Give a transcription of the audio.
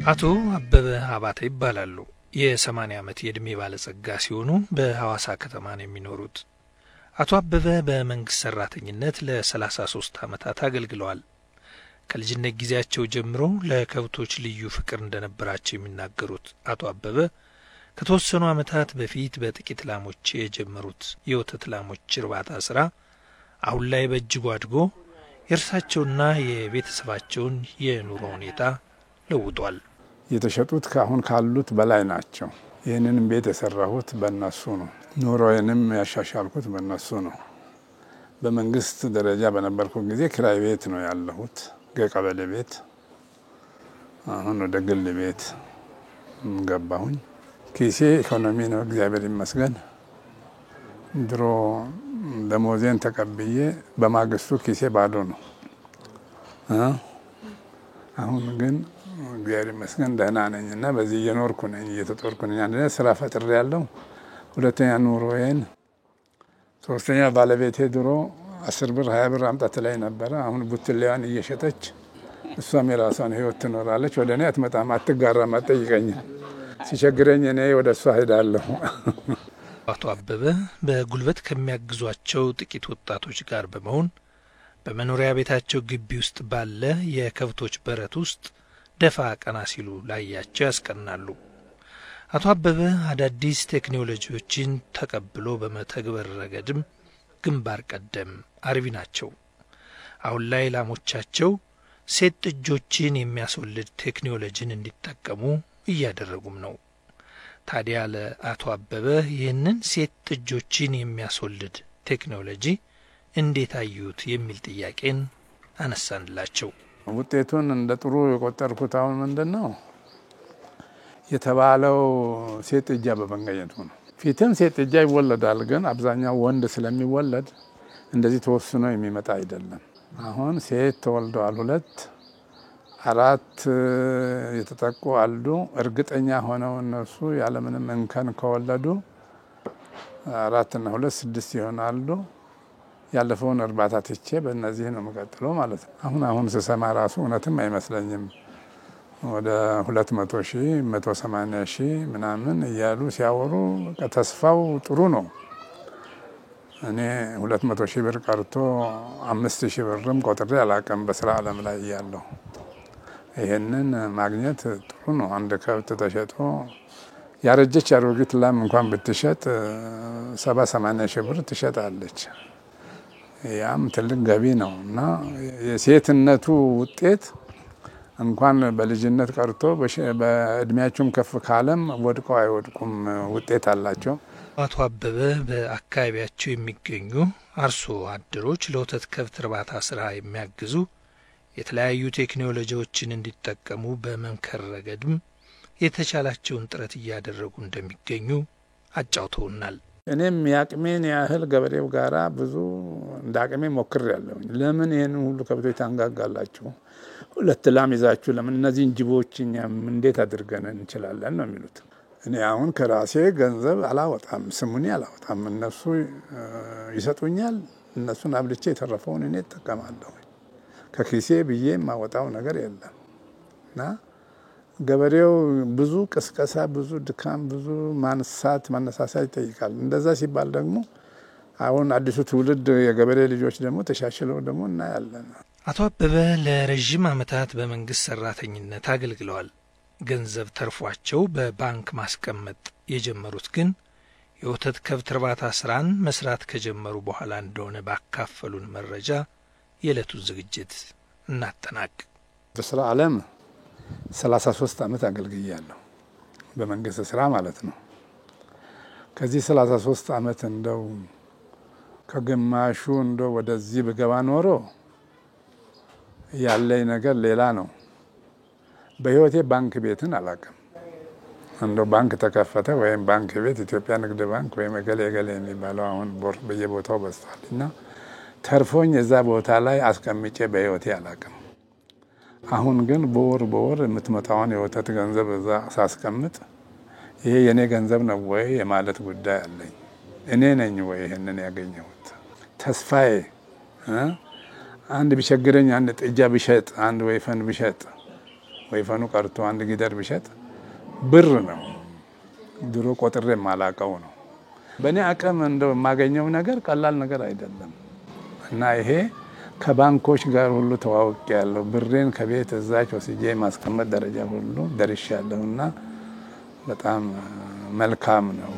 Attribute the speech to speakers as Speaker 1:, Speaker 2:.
Speaker 1: አቶ አበበ አባተ ይባላሉ። የ80 ዓመት የእድሜ ባለጸጋ ሲሆኑ በሐዋሳ ከተማ ነው የሚኖሩት። አቶ አበበ በመንግስት ሰራተኝነት ለ33 ዓመታት አገልግለዋል። ከልጅነት ጊዜያቸው ጀምሮ ለከብቶች ልዩ ፍቅር እንደነበራቸው የሚናገሩት አቶ አበበ ከተወሰኑ ዓመታት በፊት በጥቂት ላሞች የጀመሩት የወተት ላሞች እርባታ ስራ አሁን ላይ በእጅጉ አድጎ የእርሳቸውና የቤተሰባቸውን የኑሮ ሁኔታ ለውጧል።
Speaker 2: የተሸጡት ካሁን ካሉት በላይ ናቸው። ይህንንም ቤት የሰራሁት በእነሱ ነው። ኑሮዬንም ያሻሻልኩት በእነሱ ነው። በመንግስት ደረጃ በነበርኩ ጊዜ ኪራይ ቤት ነው ያለሁት፣ የቀበሌ ቤት። አሁን ወደ ግል ቤት ገባሁኝ። ኪሴ ኢኮኖሚ ነው፣ እግዚአብሔር ይመስገን። ድሮ ደሞዜን ተቀብዬ በማግስቱ ኪሴ ባዶ ነው። አሁን ግን እግዚአብሔር ይመስገን ደህና ነኝና በዚህ እየኖርኩ ነኝ፣ እየተጦርኩ ነኝ። አንደኛ ስራ ፈጥሬያለሁ፣ ሁለተኛ ኑሮዬን፣ ሶስተኛ ባለቤቴ ድሮ 10 ብር 20 ብር አምጣት ላይ ነበረ። አሁን ቡትሌዋን እየሸጠች እሷም የራሷን ህይወት ትኖራለች። ወደ እኔ አትመጣም፣ አትጋራም፣ አትጠይቀኝም። ሲቸግረኝ እኔ ወደ እሷ ሄዳለሁ።
Speaker 1: አቶ አበበ በጉልበት ከሚያግዟቸው ጥቂት ወጣቶች ጋር በመሆን በመኖሪያ ቤታቸው ግቢ ውስጥ ባለ የከብቶች በረት ውስጥ ደፋ ቀና ሲሉ ላያቸው ያስቀናሉ። አቶ አበበ አዳዲስ ቴክኖሎጂዎችን ተቀብሎ በመተግበር ረገድም ግንባር ቀደም አርቢ ናቸው። አሁን ላይ ላሞቻቸው ሴት ጥጆችን የሚያስወልድ ቴክኖሎጂን እንዲጠቀሙ እያደረጉም ነው። ታዲያ ለአቶ አበበ ይህንን ሴት ጥጆችን የሚያስወልድ ቴክኖሎጂ እንዴት አዩት የሚል ጥያቄን አነሳንላቸው።
Speaker 2: ውጤቱን እንደ ጥሩ የቆጠርኩት አሁን ምንድነው የተባለው ሴት ጥጃ በመገኘቱ ነው። ፊትም ሴት ጥጃ ይወለዳል፣ ግን አብዛኛው ወንድ ስለሚወለድ እንደዚህ ተወስኖ የሚመጣ አይደለም። አሁን ሴት ተወልደዋል፣ 2 4 የተጠቁ አሉ። እርግጠኛ ሆነው እነሱ ያለምንም እንከን ከወለዱ 4 እና 2 6 ይሆናሉ። ያለፈውን እርባታ ትቼ በእነዚህ ነው መቀጠለው ማለት ነው። አሁን ስሰማ ራሱ እውነትም አይመስለኝም። ወደ 200,000 180,000 ምናምን እያሉ ሲያወሩ ተስፋው ጥሩ ነው። እኔ 200,000 ብር ቀርቶ 5,000 ብርም ቆጥሬ አላውቅም በስራ ዓለም ላይ እያለሁ። ይሄንን ማግኘት ጥሩ ነው። አንድ ከብት ተሸጦ ያረጀች አሮጊት ላም እንኳን ብትሸጥ 70-80,000 ብር ትሸጣለች። ያም ትልቅ ገቢ ነው እና የሴትነቱ ውጤት እንኳን በልጅነት ቀርቶ በእድሜያቸውም ከፍ ካለም ወድቀው አይወድቁም፣ ውጤት አላቸው።
Speaker 1: አቶ አበበ በአካባቢያቸው የሚገኙ አርሶ አደሮች ለወተት ከብት እርባታ ስራ የሚያግዙ የተለያዩ ቴክኖሎጂዎችን እንዲጠቀሙ በመምከር ረገድም የተቻላቸውን ጥረት እያደረጉ እንደሚገኙ አጫውተውናል።
Speaker 2: እኔም ያቅሜን ያህል ገበሬው ጋራ ብዙ እንዳቅሜ ሞክሬያለሁ። ለምን ይሄን ሁሉ ከብቶች ታንጋጋላችሁ? 2 ላም ይዛችሁ ለምን እነዚህን ጅቦች እኛም እንዴት አድርገን እንችላለን ነው የሚሉት። እኔ አሁን ከራሴ ገንዘብ አላወጣም፣ ስሙኒ አላወጣም። እነሱ ይሰጡኛል፣ እነሱን አብልቼ የተረፈውን እኔ እጠቀማለሁ። ከኪሴ ብዬ የማወጣው ነገር የለም እና ገበሬው ብዙ ቅስቀሳ፣ ብዙ ድካም፣ ብዙ ማነሳሳት ይጠይቃል። እንደዛ ሲባል ደግሞ አሁን አዲሱ ትውልድ የገበሬ ልጆች ደግሞ ተሻሽለው ደግሞ እናያለን።
Speaker 1: አቶ አበበ ለረጅም ዓመታት በመንግስት ሰራተኝነት አገልግለዋል። ገንዘብ ተርፏቸው በባንክ ማስቀመጥ የጀመሩት ግን የወተት ከብት እርባታ ስራን መስራት ከጀመሩ በኋላ እንደሆነ ባካፈሉን መረጃ የዕለቱን ዝግጅት እናጠናቅ።
Speaker 2: በስራ ዓለም 33 ዓመት አገልግያለሁ፣ በመንግስት ስራ ማለት ነው። ከዚህ 33 ዓመት እንደው ከግማሹ እንደው ወደዚህ ብገባ ኖሮ ያለኝ ነገር ሌላ ነው። በህይወቴ ባንክ ቤትን አላውቅም። እንደው ባንክ ተከፈተ ወይም ባንክ ቤት ኢትዮጵያ ንግድ ባንክ ወይም እገሌ የሚባለው አሁን በየቦታው በዝቷልና ተርፎኝ እዛ ቦታ ላይ አስቀምጬ በህይወቴ አላውቅም። አሁን ግን በወር የምትመጣውን የወተት ገንዘብ እዛ ሳስቀምጥ ይሄ የኔ ገንዘብ ነው ወይ የማለት ጉዳይ አለኝ። እኔ ነኝ ወይ ይሄንን ያገኘሁት? ተስፋዬ አንድ ቢቸግረኝ አንድ ጥጃ ቢሸጥ አንድ ወይፈን ቢሸጥ ወይፈኑ ቀርቶ አንድ ጊደር ቢሸጥ ብር ነው። ድሮ ቆጥሬ ማላቀው ነው። በእኔ አቅም እንደው የማገኘው ነገር ቀላል ነገር አይደለም እና ይሄ ከባንኮች ጋር ሁሉ ተዋውቅ ያለው ብሬን ከቤት እዛች ወስጄ ማስቀመጥ ደረጃ ሁሉ ደርሻለሁና በጣም መልካም ነው።